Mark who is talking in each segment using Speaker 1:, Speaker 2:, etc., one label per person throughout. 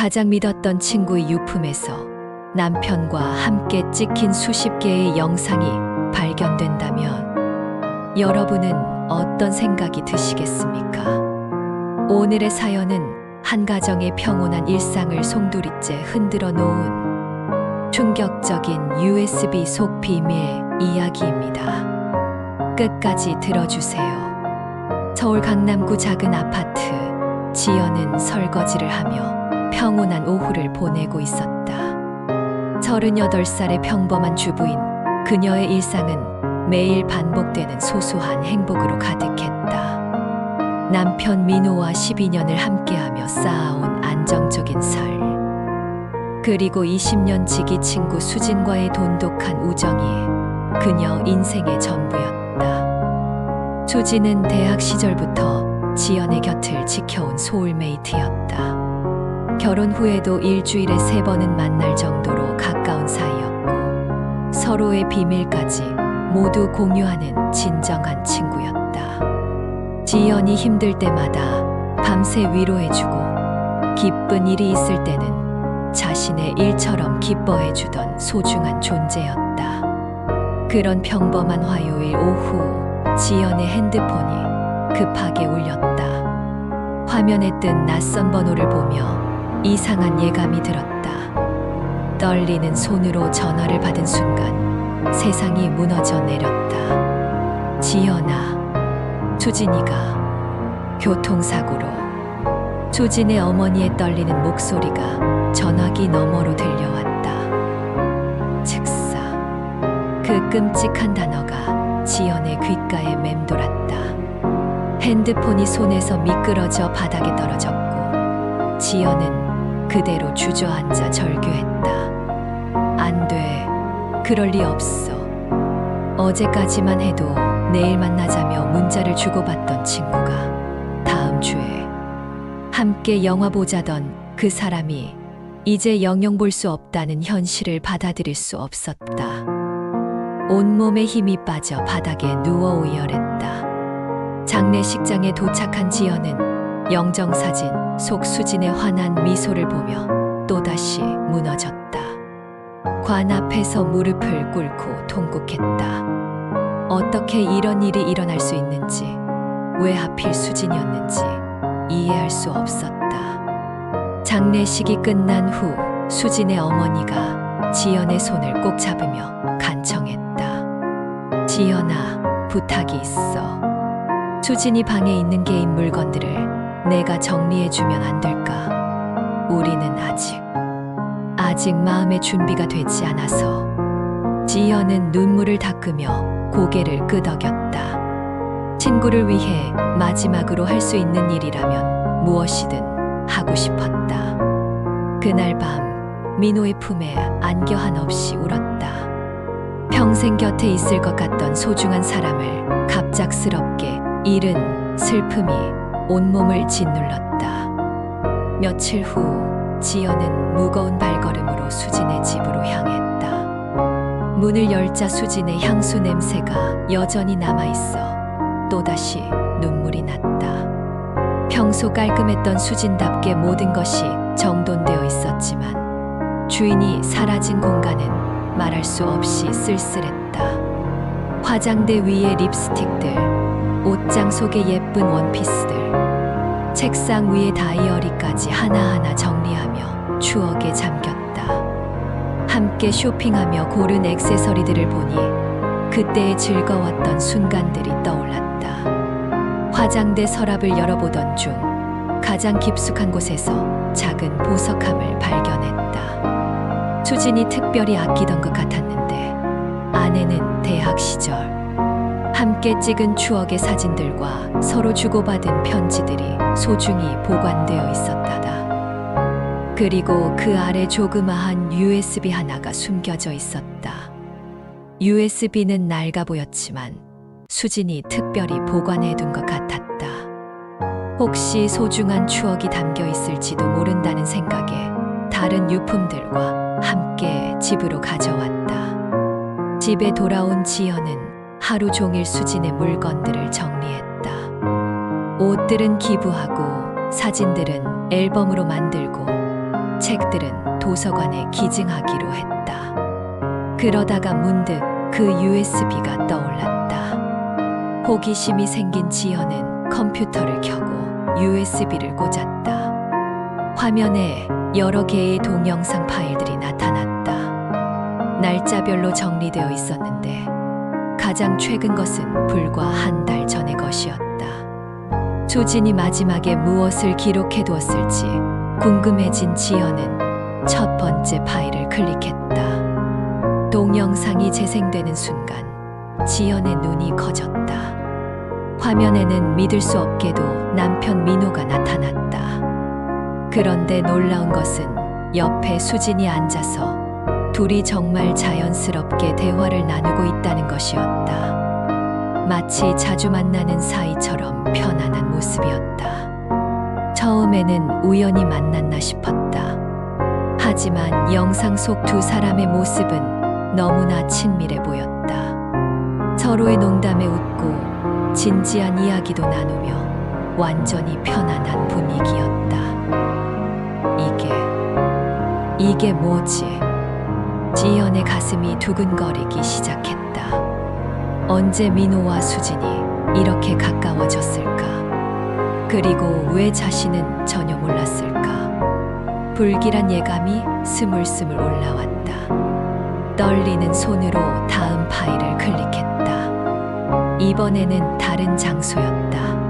Speaker 1: 가장 믿었던 친구의 유품에서 남편과 함께 찍힌 수십 개의 영상이 발견된다면 여러분은 어떤 생각이 드시겠습니까? 오늘의 사연은 한 가정의 평온한 일상을 송두리째 흔들어 놓은 충격적인 USB 속 비밀 이야기입니다. 끝까지 들어주세요. 서울 강남구 작은 아파트, 지연은 설거지를 하며 평온한 오후를 보내고 있었다. 38살의 평범한 주부인 그녀의 일상은 매일 반복되는 소소한 행복으로 가득했다. 남편 민호와 12년을 함께하며 쌓아온 안정적인 삶. 그리고 20년 지기 친구 수진과의 돈독한 우정이 그녀 인생의 전부였다. 수진은 대학 시절부터 지연의 곁을 지켜온 소울메이트였다. 결혼 후에도 일주일에 3번은 만날 정도로 가까운 사이였고 서로의 비밀까지 모두 공유하는 진정한 친구였다. 지연이 힘들 때마다 밤새 위로해주고 기쁜 일이 있을 때는 자신의 일처럼 기뻐해주던 소중한 존재였다. 그런 평범한 화요일 오후 지연의 핸드폰이 급하게 울렸다. 화면에 뜬 낯선 번호를 보며 이상한 예감이 들었다. 떨리는 손으로 전화를 받은 순간 세상이 무너져 내렸다. 지연아, 수진이가 교통사고로. 수진의 어머니의 떨리는 목소리가 전화기 너머로 들려왔다. 즉사. 그 끔찍한 단어가 지연의 귓가에 맴돌았다. 핸드폰이 손에서 미끄러져 바닥에 떨어졌고 지연은 그대로 주저앉아 절규했다. 안 돼. 그럴 리 없어. 어제까지만 해도 내일 만나자며 문자를 주고받던 친구가 다음 주에 함께 영화 보자던 그 사람이 이제 영영 볼 수 없다는 현실을 받아들일 수 없었다. 온몸에 힘이 빠져 바닥에 누워 오열했다. 장례식장에 도착한 지연은 영정사진 속 수진의 환한 미소를 보며 또다시 무너졌다. 관 앞에서 무릎을 꿇고 통곡했다. 어떻게 이런 일이 일어날 수 있는지, 왜 하필 수진이었는지 이해할 수 없었다. 장례식이 끝난 후 수진의 어머니가 지연의 손을 꼭 잡으며 간청했다. 지연아, 부탁이 있어. 수진이 방에 있는 개인 물건들을 내가 정리해주면 안 될까? 우리는 아직 마음의 준비가 되지 않아서. 지연은 눈물을 닦으며 고개를 끄덕였다. 친구를 위해 마지막으로 할 수 있는 일이라면 무엇이든 하고 싶었다. 그날 밤 민호의 품에 안겨 한없이 울었다. 평생 곁에 있을 것 같던 소중한 사람을 갑작스럽게 잃은 슬픔이 온몸을 짓눌렀다. 며칠 후 지연은 무거운 발걸음으로 수진의 집으로 향했다. 문을 열자 수진의 향수 냄새가 여전히 남아있어 또다시 눈물이 났다. 평소 깔끔했던 수진답게 모든 것이 정돈되어 있었지만 주인이 사라진 공간은 말할 수 없이 쓸쓸했다. 화장대 위에 립스틱들, 옷장 속에 예쁜 원피스들, 책상 위에 다이어리까지 하나하나 정리하며 추억에 잠겼다. 함께 쇼핑하며 고른 액세서리들을 보니 그때의 즐거웠던 순간들이 떠올랐다. 화장대 서랍을 열어보던 중 가장 깊숙한 곳에서 작은 보석함을 발견했다. 수진이 특별히 아끼던 것 같았는데 안에는 대학 시절 함께 찍은 추억의 사진들과 서로 주고받은 편지들이 소중히 보관되어 있었다다. 그리고 그 아래 조그마한 USB 하나가 숨겨져 있었다. USB는 낡아 보였지만 수진이 특별히 보관해둔 것 같았다. 혹시 소중한 추억이 담겨 있을지도 모른다는 생각에 다른 유품들과 함께 집으로 가져왔다. 집에 돌아온 지연은 하루 종일 수진의 물건들을 정리했다. 옷들은 기부하고 사진들은 앨범으로 만들고 책들은 도서관에 기증하기로 했다. 그러다가 문득 그 USB가 떠올랐다. 호기심이 생긴 지연은 컴퓨터를 켜고 USB를 꽂았다. 화면에 여러 개의 동영상 파일들이 나타났다. 날짜별로 정리되어 있었는데 가장 최근 것은 불과 한 달 전의 것이었다. 수진이 마지막에 무엇을 기록해 두었을지 궁금해진 지연은 첫 번째 파일을 클릭했다. 동영상이 재생되는 순간 지연의 눈이 커졌다. 화면에는 믿을 수 없게도 남편 민호가 나타났다. 그런데 놀라운 것은 옆에 수진이 앉아서 둘이 정말 자연스럽게 대화를 나누고 있다는 것이었다. 마치 자주 만나는 사이처럼 편안한 모습이었다. 처음에는 우연히 만났나 싶었다. 하지만 영상 속 두 사람의 모습은 너무나 친밀해 보였다. 서로의 농담에 웃고 진지한 이야기도 나누며 완전히 편안한 분위기였다. 이게 뭐지? 지연의 가슴이 두근거리기 시작했다. 언제 민호와 수진이 이렇게 가까워졌을까? 그리고 왜 자신은 전혀 몰랐을까? 불길한 예감이 스물스물 올라왔다. 떨리는 손으로 다음 파일을 클릭했다. 이번에는 다른 장소였다.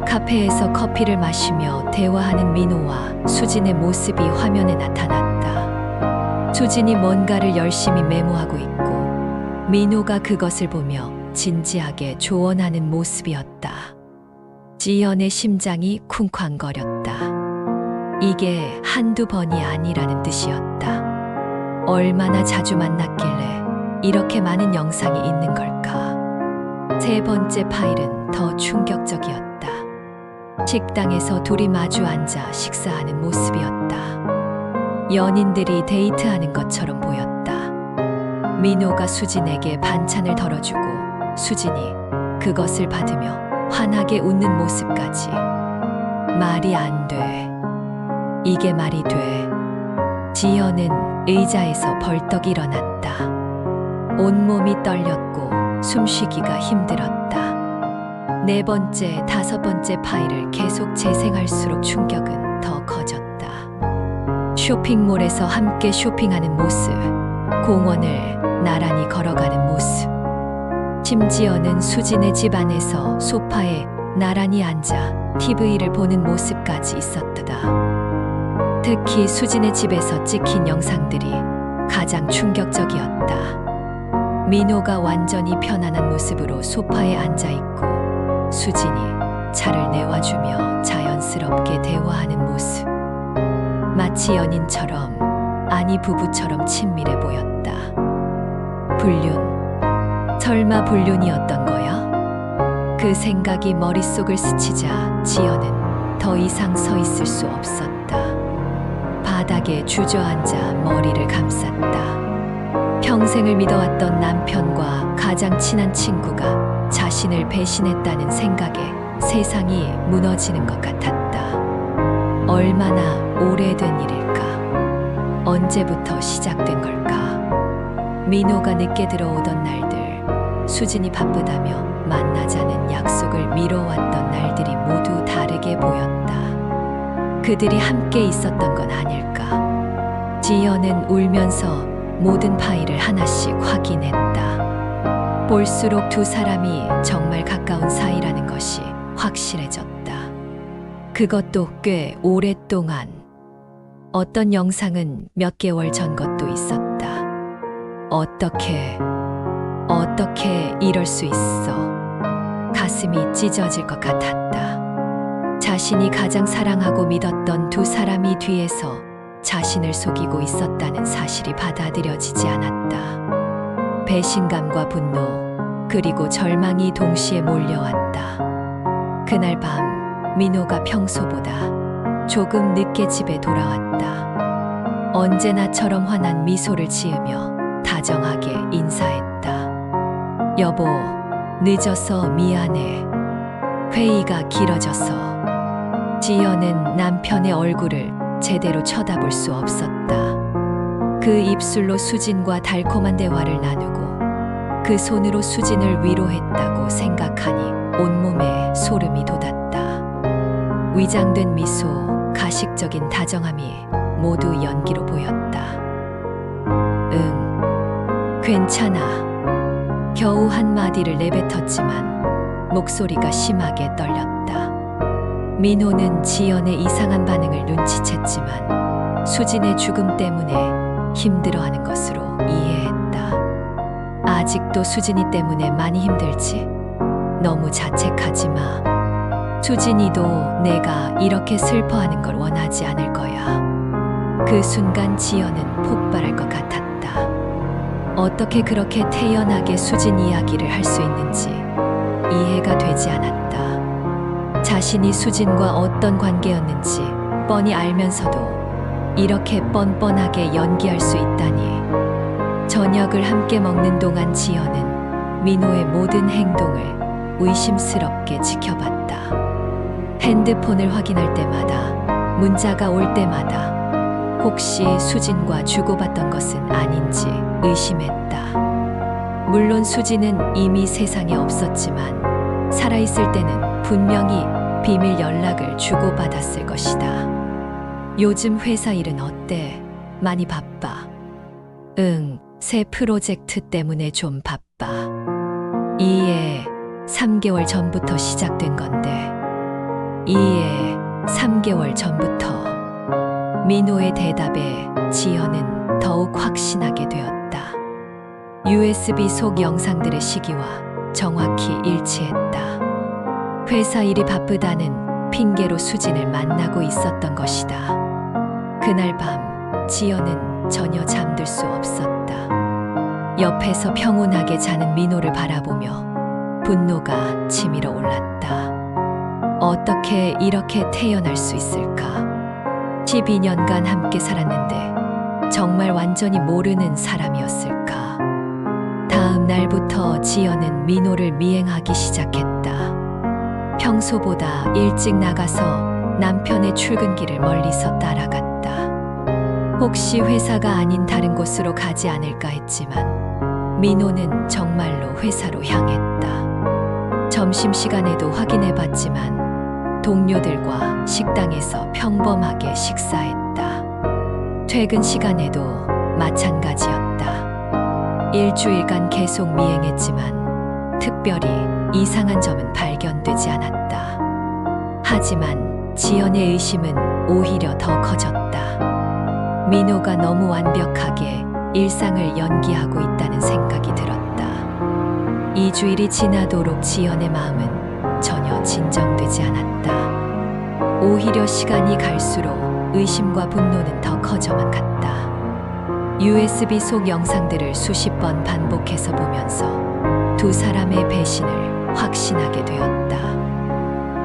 Speaker 1: 카페에서 커피를 마시며 대화하는 민호와 수진의 모습이 화면에 나타났다. 수진이 뭔가를 열심히 메모하고 있고 민호가 그것을 보며 진지하게 조언하는 모습이었다. 지연의 심장이 쿵쾅거렸다. 이게 한두 번이 아니라는 뜻이었다. 얼마나 자주 만났길래 이렇게 많은 영상이 있는 걸까? 세 번째 파일은 더 충격적이었다. 식당에서 둘이 마주 앉아 식사하는 모습이었다. 연인들이 데이트하는 것처럼 보였다. 민호가 수진에게 반찬을 덜어주고 수진이 그것을 받으며 환하게 웃는 모습까지. 말이 안 돼. 이게 말이 돼. 지연은 의자에서 벌떡 일어났다. 온몸이 떨렸고 숨쉬기가 힘들었다. 네 번째, 다섯 번째 파일을 계속 재생할수록 충격은 더 커졌다. 쇼핑몰에서 함께 쇼핑하는 모습, 공원을 나란히 걸어가는 모습, 심지어는 수진의 집 안에서 소파에 나란히 앉아 TV를 보는 모습까지 있었다. 특히 수진의 집에서 찍힌 영상들이 가장 충격적이었다. 민호가 완전히 편안한 모습으로 소파에 앉아있고 수진이 차를 내와주며 자연스럽게 대화하는 모습. 마치 연인처럼, 아니 부부처럼 친밀해 보였다. 불륜. 설마 불륜이었던 거야? 그 생각이 머릿속을 스치자 지연은 더 이상 서 있을 수 없었다. 바닥에 주저앉아 머리를 감쌌다. 평생을 믿어왔던 남편과 가장 친한 친구가 자신을 배신했다는 생각에 세상이 무너지는 것 같았다. 얼마나 오래된 일일까? 언제부터 시작된 걸까? 민호가 늦게 들어오던 날들, 수진이 바쁘다며 만나자는 약속을 미뤄왔던 날들이 모두 다르게 보였다. 그들이 함께 있었던 건 아닐까? 지연은 울면서 모든 파일을 하나씩 확인했다. 볼수록 두 사람이 정말 가까운 사이라는 것이 확실해졌다. 그것도 꽤 오랫동안. 어떤 영상은 몇 개월 전 것도 있었다. 어떻게 이럴 수 있어? 가슴이 찢어질 것 같았다. 자신이 가장 사랑하고 믿었던 두 사람이 뒤에서 자신을 속이고 있었다는 사실이 받아들여지지 않았다. 배신감과 분노, 그리고 절망이 동시에 몰려왔다. 그날 밤, 민호가 평소보다 조금 늦게 집에 돌아왔다. 언제나처럼 환한 미소를 지으며 다정하게 인사했다. 여보, 늦어서 미안해. 회의가 길어져서. 지연은 남편의 얼굴을 제대로 쳐다볼 수 없었다. 그 입술로 수진과 달콤한 대화를 나누고 그 손으로 수진을 위로했다고 생각하니 온몸에 소름이 돋았다. 위장된 미소, 가식적인 다정함이 모두 연기로 보였다. 응, 괜찮아. 겨우 한마디를 내뱉었지만 목소리가 심하게 떨렸다. 민호는 지연의 이상한 반응을 눈치챘지만 수진의 죽음 때문에 힘들어하는 것으로 이해했다. 아직도 수진이 때문에 많이 힘들지? 너무 자책하지 마. 수진이도 내가 이렇게 슬퍼하는 걸 원하지 않을 거야. 그 순간 지연은 폭발할 것 같았다. 어떻게 그렇게 태연하게 수진 이야기를 할 수 있는지 이해가 되지 않았다. 자신이 수진과 어떤 관계였는지 뻔히 알면서도 이렇게 뻔뻔하게 연기할 수 있다니. 저녁을 함께 먹는 동안 지연은 민호의 모든 행동을 의심스럽게 지켜봤다. 핸드폰을 확인할 때마다, 문자가 올 때마다 혹시 수진과 주고받던 것은 아닌지 의심했다. 물론 수진은 이미 세상에 없었지만 살아있을 때는 분명히 비밀 연락을 주고받았을 것이다. 요즘 회사 일은 어때? 많이 바빠? 응, 새 프로젝트 때문에 좀 바빠. 이해, 3개월 전부터 시작된 건데. 이해, 3개월 전부터. 민호의 대답에 지연은 더욱 확신하게 되었다. USB 속 영상들의 시기와 정확히 일치했다. 회사 일이 바쁘다는 핑계로 수진을 만나고 있었던 것이다. 그날 밤 지연은 전혀 잠들 수 없었다. 옆에서 평온하게 자는 민호를 바라보며 분노가 치밀어 올랐다. 어떻게 이렇게 태연할 수 있을까? 12년간 함께 살았는데 정말 완전히 모르는 사람이었을까? 다음 날부터 지연은 민호를 미행하기 시작했다. 평소보다 일찍 나가서 남편의 출근길을 멀리서 따라갔다. 혹시 회사가 아닌 다른 곳으로 가지 않을까 했지만 민호는 정말로 회사로 향했다. 점심시간에도 확인해봤지만 동료들과 식당에서 평범하게 식사했다. 퇴근 시간에도 마찬가지였다. 일주일간 계속 미행했지만 특별히 이상한 점은 발견되지 않았다. 하지만 지연의 의심은 오히려 더 커졌다. 민호가 너무 완벽하게 일상을 연기하고 있다는 생각이 들었다. 2주일이 지나도록 지연의 마음은 전혀 진정되지 않았다. 오히려 시간이 갈수록 의심과 분노는 더 커져만 갔다. USB 속 영상들을 수십 번 반복해서 보면서 두 사람의 배신을 확신하게 되었다.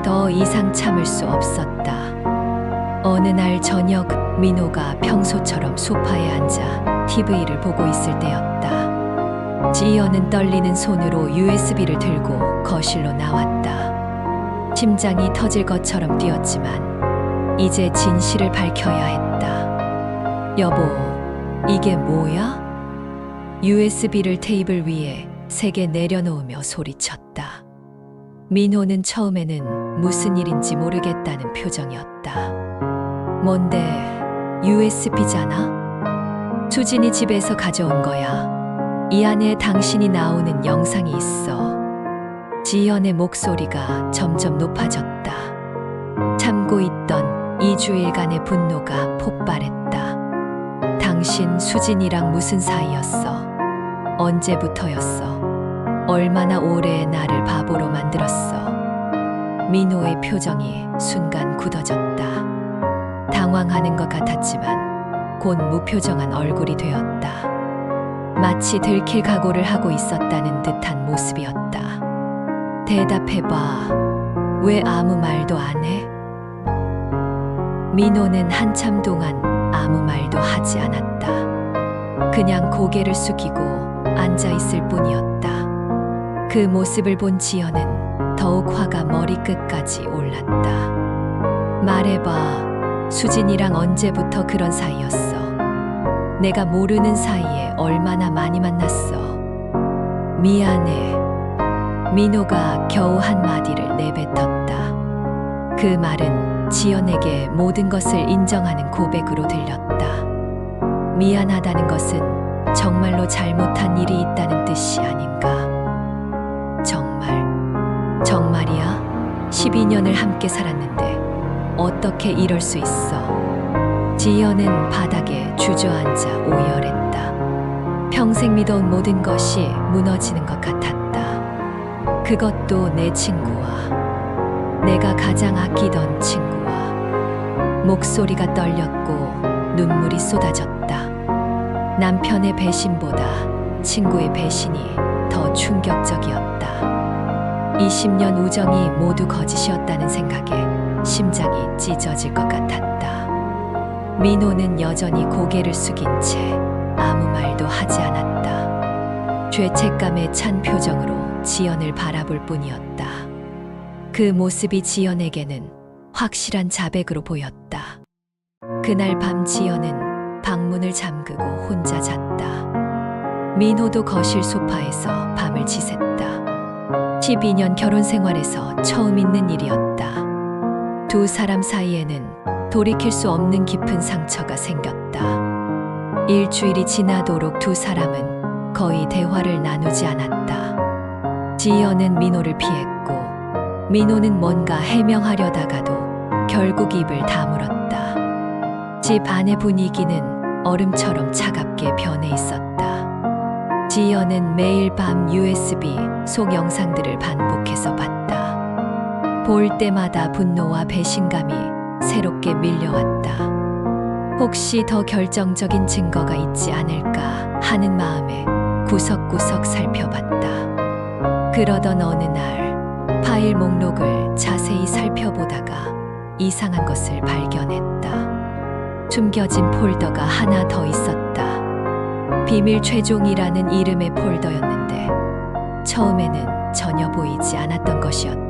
Speaker 1: 더 이상 참을 수 없었다. 어느 날 저녁 민호가 평소처럼 소파에 앉아 TV를 보고 있을 때였다. 지연은 떨리는 손으로 USB를 들고 거실로 나왔다. 심장이 터질 것처럼 뛰었지만 이제 진실을 밝혀야 했다. 여보, 이게 뭐야? USB를 테이블 위에 세게 내려놓으며 소리쳤다. 민호는 처음에는 무슨 일인지 모르겠다는 표정이었다. 뭔데, USB잖아? 수진이 집에서 가져온 거야. 이 안에 당신이 나오는 영상이 있어. 지연의 목소리가 점점 높아졌다. 참고 있던 2주일간의 분노가 폭발했다. 당신 수진이랑 무슨 사이였어? 언제부터였어? 얼마나 오래 나를 바보로 만들었어? 민호의 표정이 순간 굳어졌다. 당황하는 것 같았지만 곧 무표정한 얼굴이 되었다. 마치 들킬 각오를 하고 있었다는 듯한 모습이었다. 대답해봐. 왜 아무 말도 안 해? 민호는 한참 동안 아무 말도 하지 않았다. 그냥 고개를 숙이고 앉아 있을 뿐이었다. 그 모습을 본 지연은 더욱 화가 머리끝까지 올랐다. 말해봐. 수진이랑 언제부터 그런 사이였어? 내가 모르는 사이에 얼마나 많이 만났어. 미안해. 민호가 겨우 한마디를 내뱉었다. 그 말은 지연에게 모든 것을 인정하는 고백으로 들렸다. 미안하다는 것은 정말로 잘못한 일이 있다는 뜻이 아닌가? 정말이야? 12년을 함께 살았는데 어떻게 이럴 수 있어? 지연은 바닥에 주저앉아 오열했다. 평생 믿어온 모든 것이 무너지는 것 같았다. 그것도 내 친구와, 내가 가장 아끼던 친구와. 목소리가 떨렸고 눈물이 쏟아졌다. 남편의 배신보다 친구의 배신이 더 충격적이었다. 20년 우정이 모두 거짓이었다는 생각에 심장이 찢어질 것 같았다. 민호는 여전히 고개를 숙인 채 아무 말도 하지 않았다. 죄책감에 찬 표정으로 지연을 바라볼 뿐이었다. 그 모습이 지연에게는 확실한 자백으로 보였다. 그날 밤 지연은 방문을 잠그고 혼자 잤다. 민호도 거실 소파에서 밤을 지샜다. 12년 결혼 생활에서 처음 있는 일이었다. 두 사람 사이에는 돌이킬 수 없는 깊은 상처가 생겼다. 일주일이 지나도록 두 사람은 거의 대화를 나누지 않았다. 지연은 민호를 피했고 민호는 뭔가 해명하려다가도 결국 입을 다물었다. 집 안의 분위기는 얼음처럼 차갑게 변해 있었다. 지연은 매일 밤 USB 속 영상들을 반복해서 봤다. 볼 때마다 분노와 배신감이 새롭게 밀려왔다. 혹시 더 결정적인 증거가 있지 않을까 하는 마음에 구석구석 살펴봤다. 그러던 어느 날 파일 목록을 자세히 살펴보다가 이상한 것을 발견했다. 숨겨진 폴더가 하나 더 있었다. 비밀 최종이라는 이름의 폴더였는데 처음에는 전혀 보이지 않았던 것이었다.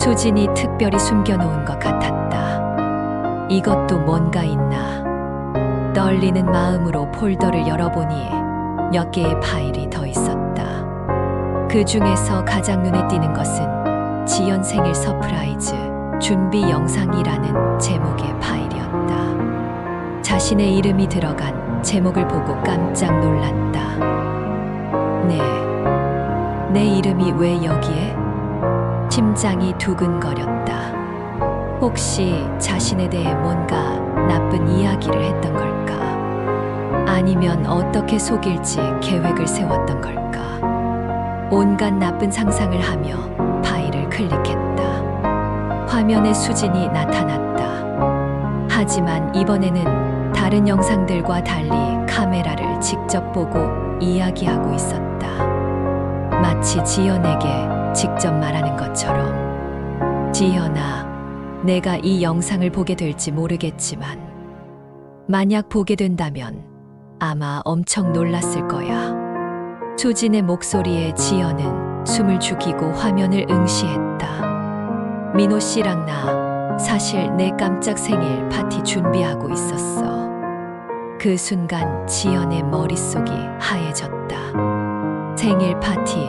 Speaker 1: 수진이 특별히 숨겨놓은 것 같았다. 이것도 뭔가 있나? 떨리는 마음으로 폴더를 열어보니 몇 개의 파일이 더 있었다. 그 중에서 가장 눈에 띄는 것은 지연 생일 서프라이즈 준비 영상이라는 제목의 파일이었다. 자신의 이름이 들어간 제목을 보고 깜짝 놀랐다. 내 이름이 왜 여기에? 심장이 두근거렸다. 혹시 자신에 대해 뭔가 나쁜 이야기를 했던 걸까? 아니면 어떻게 속일지 계획을 세웠던 걸까? 온갖 나쁜 상상을 하며 파일을 클릭했다. 화면에 수진이 나타났다. 하지만 이번에는 다른 영상들과 달리 카메라를 직접 보고 이야기하고 있었다. 마치 지연에게 직접 말하는 것처럼. 지연아, 내가 이 영상을 보게 될지 모르겠지만 만약 보게 된다면 아마 엄청 놀랐을 거야. 수진의 목소리에 지연은 숨을 죽이고 화면을 응시했다. 민호 씨랑 나 사실 내 깜짝 생일 파티 준비하고 있었어. 그 순간 지연의 머릿속이 하얘졌다. 생일 파티,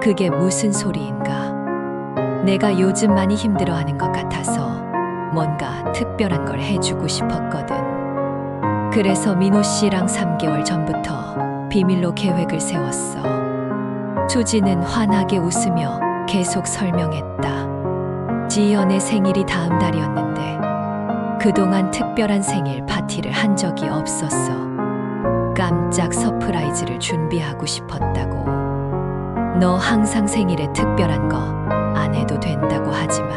Speaker 1: 그게 무슨 소리인가? 내가 요즘 많이 힘들어하는 것 같아서 뭔가 특별한 걸 해주고 싶었거든. 그래서 민호 씨랑 3개월 전부터 비밀로 계획을 세웠어. 수지는 환하게 웃으며 계속 설명했다. 지연의 생일이 다음 달이었는데 그동안 특별한 생일 파티를 한 적이 없었어. 깜짝 서프라이즈를 준비하고 싶었다고. 너 항상 생일에 특별한 거 안 해도 된다고 하지만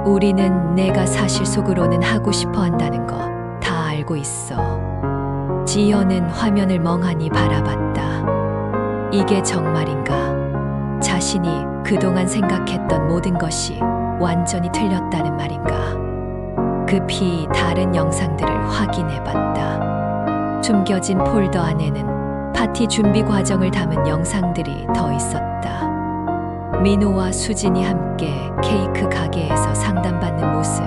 Speaker 1: 우리는 내가 사실 속으로는 하고 싶어 한다는 거 다 알고 있어. 지연은 화면을 멍하니 바라봤다. 이게 정말인가? 자신이 그동안 생각했던 모든 것이 완전히 틀렸다는 말인가? 급히 다른 영상들을 확인해봤다. 숨겨진 폴더 안에는 파티 준비 과정을 담은 영상들이 더 있었다. 민호와 수진이 함께 케이크 가게에서 상담받는 모습,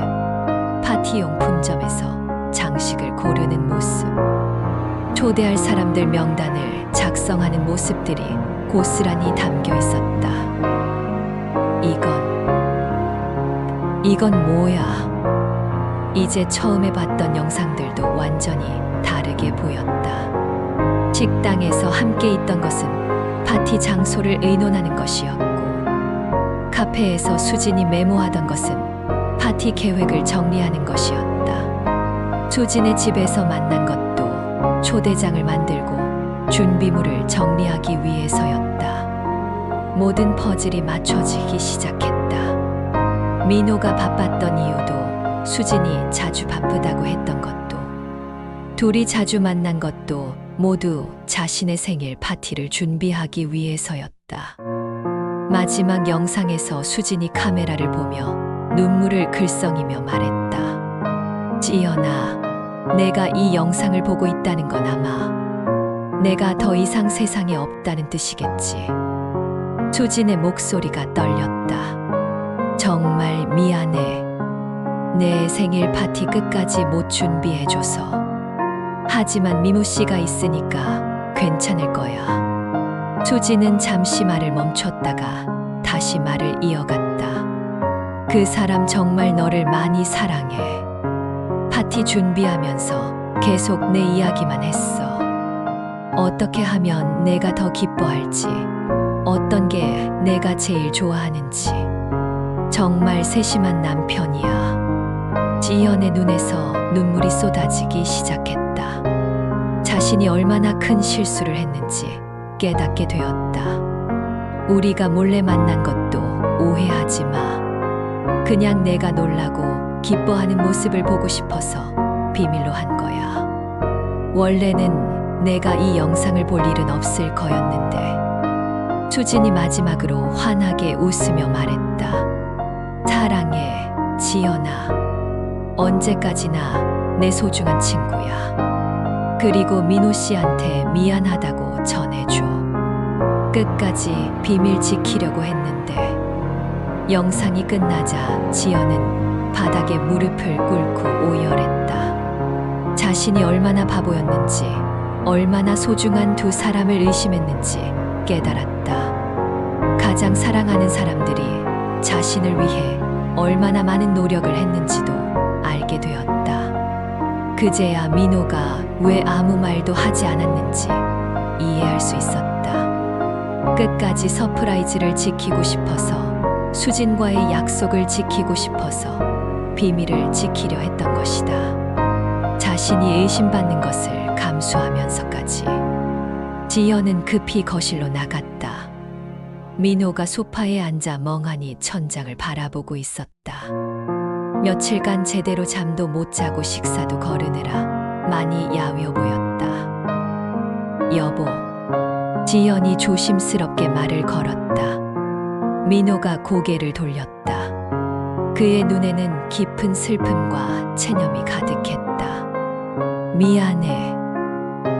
Speaker 1: 파티 용품점에서 장식을 고르는 모습, 초대할 사람들 명단을 작성하는 모습들이 고스란히 담겨 있었다. 이건 뭐야? 이제 처음에 봤던 영상들도 완전히 다르게 보였다. 식당에서 함께 있던 것은 파티 장소를 의논하는 것이었고, 카페에서 수진이 메모하던 것은 파티 계획을 정리하는 것이었다. 수진의 집에서 만난 것도 초대장을 만들고 준비물을 정리하기 위해서였다. 모든 퍼즐이 맞춰지기 시작했다. 민호가 바빴던 이유도, 수진이 자주 바쁘다고 했던 것도, 둘이 자주 만난 것도 모두 자신의 생일 파티를 준비하기 위해서였다. 마지막 영상에서 수진이 카메라를 보며 눈물을 글썽이며 말했다. 지연아, 내가 이 영상을 보고 있다는 건 아마 내가 더 이상 세상에 없다는 뜻이겠지. 수진의 목소리가 떨렸다. 정말 미안해. 내 생일 파티 끝까지 못 준비해줘서. 하지만 미모 씨가 있으니까 괜찮을 거야. 수진은 잠시 말을 멈췄다가 다시 말을 이어갔다. 그 사람 정말 너를 많이 사랑해. 파티 준비하면서 계속 내 이야기만 했어. 어떻게 하면 내가 더 기뻐할지, 어떤 게 내가 제일 좋아하는지. 정말 세심한 남편이야. 지연의 눈에서 눈물이 쏟아지기 시작했다. 자신이 얼마나 큰 실수를 했는지 깨닫게 되었다. 우리가 몰래 만난 것도 오해하지 마. 그냥 내가 놀라고 기뻐하는 모습을 보고 싶어서 비밀로 한 거야. 원래는 내가 이 영상을 볼 일은 없을 거였는데. 수진이 마지막으로 환하게 웃으며 말했다. 사랑해, 지연아. 언제까지나 내 소중한 친구야. 그리고 민호 씨한테 미안하다고 전해줘. 끝까지 비밀 지키려고 했는데. 영상이 끝나자 지연은 바닥에 무릎을 꿇고 오열했다. 자신이 얼마나 바보였는지, 얼마나 소중한 두 사람을 의심했는지 깨달았다. 가장 사랑하는 사람들이 자신을 위해 얼마나 많은 노력을 했는지도 알게 되었다. 그제야 민호가 왜 아무 말도 하지 않았는지 이해할 수 있었다. 끝까지 서프라이즈를 지키고 싶어서, 수진과의 약속을 지키고 싶어서 비밀을 지키려 했던 것이다. 자신이 의심받는 것을 감수하면서까지. 지연은 급히 거실로 나갔다. 민호가 소파에 앉아 멍하니 천장을 바라보고 있었다. 며칠간 제대로 잠도 못 자고 식사도 거르느라 많이 야위어 보였다. 여보. 지연이 조심스럽게 말을 걸었다. 민호가 고개를 돌렸다. 그의 눈에는 깊은 슬픔과 체념이 가득했다. 미안해.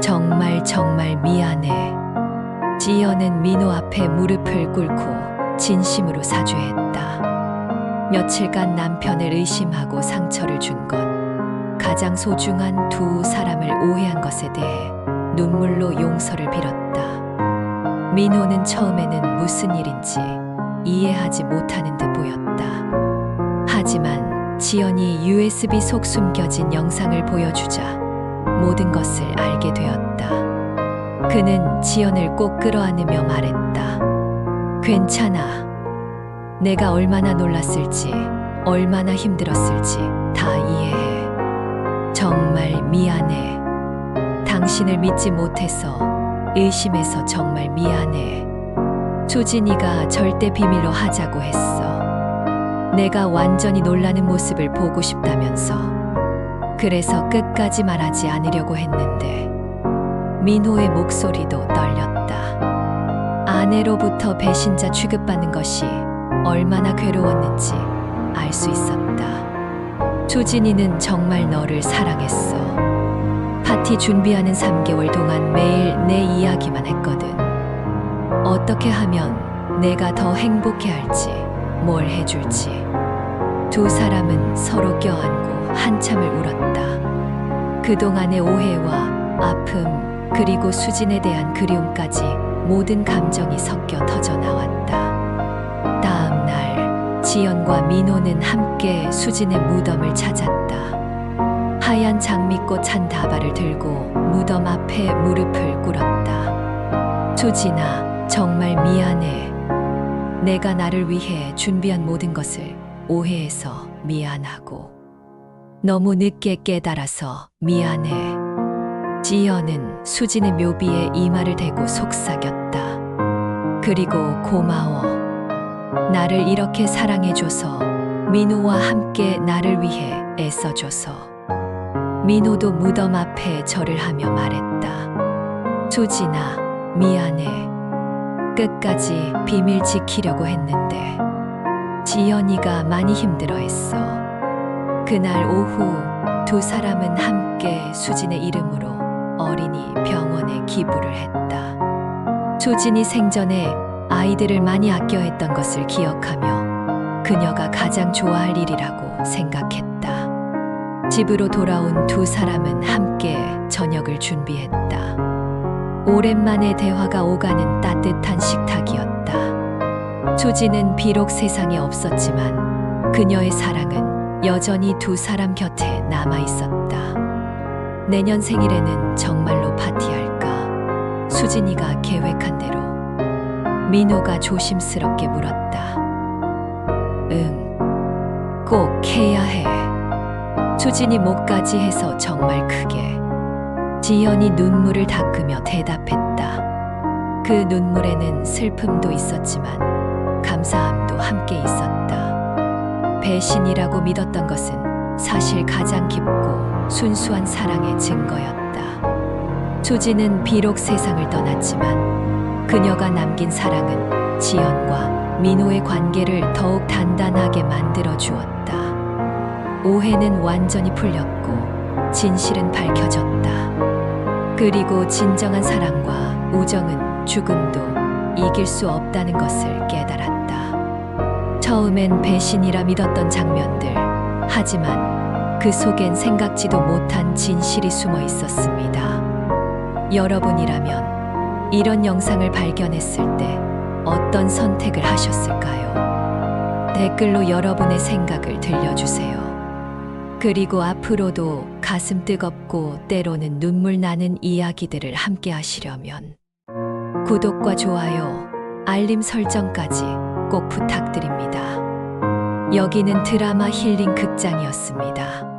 Speaker 1: 정말 미안해. 지연은 민호 앞에 무릎을 꿇고 진심으로 사죄했다. 며칠간 남편을 의심하고 상처를 준 것, 가장 소중한 두 사람을 오해한 것에 대해 눈물로 용서를 빌었다. 민호는 처음에는 무슨 일인지 이해하지 못하는 듯 보였다. 하지만 지연이 USB 속 숨겨진 영상을 보여주자 모든 것을 알게 되었다. 그는 지연을 꼭 끌어안으며 말했다. 괜찮아. 내가 얼마나 놀랐을지, 얼마나 힘들었을지 다 이해해. 정말 미안해. 당신을 믿지 못해서, 의심해서 정말 미안해. 수진이가 절대 비밀로 하자고 했어. 내가 완전히 놀라는 모습을 보고 싶다면서. 그래서 끝까지 말하지 않으려고 했는데. 민호의 목소리도 떨렸다. 아내로부터 배신자 취급받는 것이 얼마나 괴로웠는지 알 수 있었다. 수진이는 정말 너를 사랑했어. 파티 준비하는 3개월 동안 매일 내 이야기만 했거든. 어떻게 하면 내가 더 행복해 할지, 뭘 해줄지. 두 사람은 서로 껴안고 한참을 울었다. 그동안의 오해와 아픔, 그리고 수진에 대한 그리움까지 모든 감정이 섞여 터져 나왔다. 다음 날 지연과 민호는 함께 수진의 무덤을 찾았다. 하얀 장미꽃 한 다발을 들고 무덤 앞에 무릎을 꿇었다. 수진아, 정말 미안해. 내가 나를 위해 준비한 모든 것을 오해해서 미안하고 너무 늦게 깨달아서 미안해. 지연은 수진의 묘비에 이마를 대고 속삭였다. 그리고 고마워. 나를 이렇게 사랑해줘서, 민호와 함께 나를 위해 애써줘서. 민호도 무덤 앞에 절을 하며 말했다. 수진아, 미안해. 끝까지 비밀 지키려고 했는데 지연이가 많이 힘들어했어. 그날 오후 두 사람은 함께 수진의 이름으로 어린이 병원에 기부를 했다. 수진이 생전에 아이들을 많이 아껴했던 것을 기억하며 그녀가 가장 좋아할 일이라고 생각했다. 집으로 돌아온 두 사람은 함께 저녁을 준비했다. 오랜만에 대화가 오가는 따뜻한 식탁이었다. 수진은 비록 세상에 없었지만 그녀의 사랑은 여전히 두 사람 곁에 남아 있었다. 내년 생일에는 정말로 파티할까? 수진이가 계획한 대로. 민호가 조심스럽게 물었다. 응, 꼭 해야 해. 수진이 목까지 해서 정말 크게. 지연이 눈물을 닦으며 대답했다. 그 눈물에는 슬픔도 있었지만 감사함도 함께 있었다. 배신이라고 믿었던 것은 사실 가장 깊고 순수한 사랑의 증거였다. 수진은 비록 세상을 떠났지만 그녀가 남긴 사랑은 지연과 민호의 관계를 더욱 단단하게 만들어 주었다. 오해는 완전히 풀렸고 진실은 밝혀졌다. 그리고 진정한 사랑과 우정은 죽음도 이길 수 없다는 것을 깨달았다. 처음엔 배신이라 믿었던 장면들, 하지만 그 속엔 생각지도 못한 진실이 숨어 있었습니다. 여러분이라면 이런 영상을 발견했을 때 어떤 선택을 하셨을까요? 댓글로 여러분의 생각을 들려주세요. 그리고 앞으로도 가슴 뜨겁고 때로는 눈물 나는 이야기들을 함께 하시려면 구독과 좋아요, 알림 설정까지 꼭 부탁드립니다. 여기는 드라마 힐링 극장이었습니다.